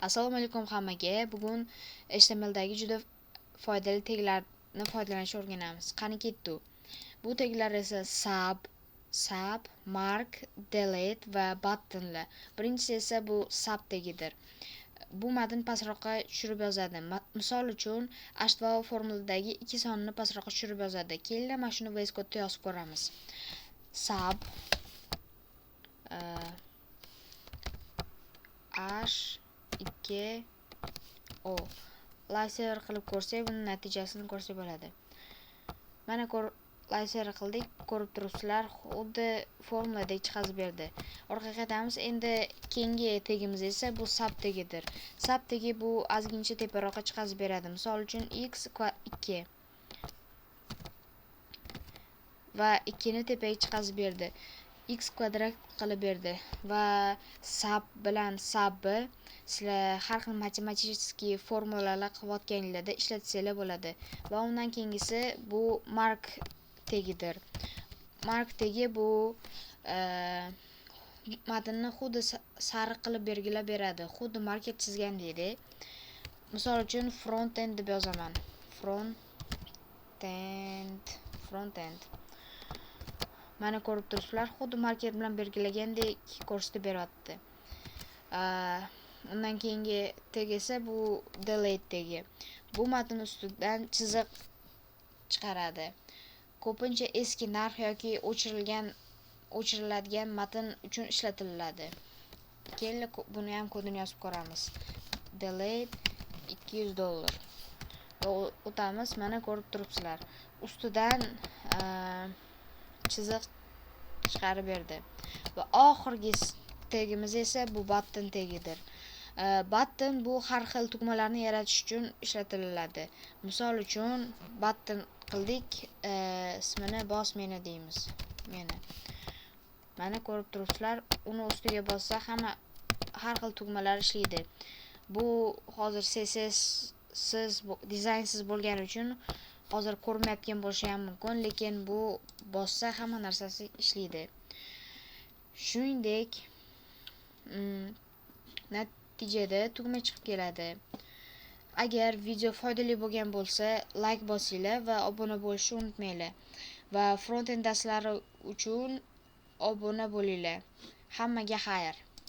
Assalomu alaykum hammaga. Bugun HTMLdagi juda foydali taglarni foydalanishni o'rganamiz. Qani ketdi. Bu taglar esa sub, mark, delete va buttonlar. Birinchisi esa bu sub tagidir. Bu matn pastroqqa tushirib yozadi. Misol uchun H2O formuladagi 2 sonini pastroqqa tushirib yozadi. Keling, mana shuni VS Code'da yozib ko'ramiz. Sub H2O laser qilib ko'rsak, buni natijasini ko'rsak bo'ladi. Mana laser qildik, ko'rib turibsizlar, xuddi formuladek chiqazib berdi. Orqaga qaytamiz. Endi keyingi tagimiz esa bu sub tagidir. Sub tagi bu ozgincha teparoqqa chiqazib beradi. Misol uchun x2 va 2 ni tepaga chiqazib berdi. X kvadrat qilib berdi va sub bilan subni sizlar har xil matematik formulalar qilayotganinglarda ishlatsanglar bo'ladi. Va undan keyingisi bu mark tagidir. Mark tagi bu matnni xuddi sariq qilib belgilab beradi. Xuddi marker chizgandek. Misol uchun front end deb yozaman. Front end. Mana ko'rib turibsizlar, xuddi marker bilan belgilagandek ko'rsatib beryapti. Undan keyingi tag esa bu delete tagi. Bu matn ustidan chiziq chiqaradi. Ko'pincha eski narx yoki o'chiriladigan matn uchun ishlatiladi. Keyin buni ham kodini yozib ko'ramiz. Delete $200. Va o'tamiz. Mana ko'rib turibsizlar. Ustidan chiziq chiqarib berdi. Va oxirgi tagimiz esa bu button tagidir. Button bu har xil tugmalarni yaratish uchun ishlatiladi. Misol uchun button qildik, ismini bos meni deymiz. Mana ko'rib turibsizlar, uni ustiga bossa hamma har xil tugmalar ishlaydi. Bu hozir CSS siz dizaynsiz bo'lgani uchun hozir ko'rmayotgan bo'lishi ham mumkin, lekin bu bossa hamma narsasi ishlaydi. Shuningdek, natijada tugma chiqib keladi. Agar video foydali bo'lgan bo'lsa, like bosinglar va obuna bo'lishni unutmanglar. Va front end darslari uchun obuna bo'linglar. Hammaga xayr.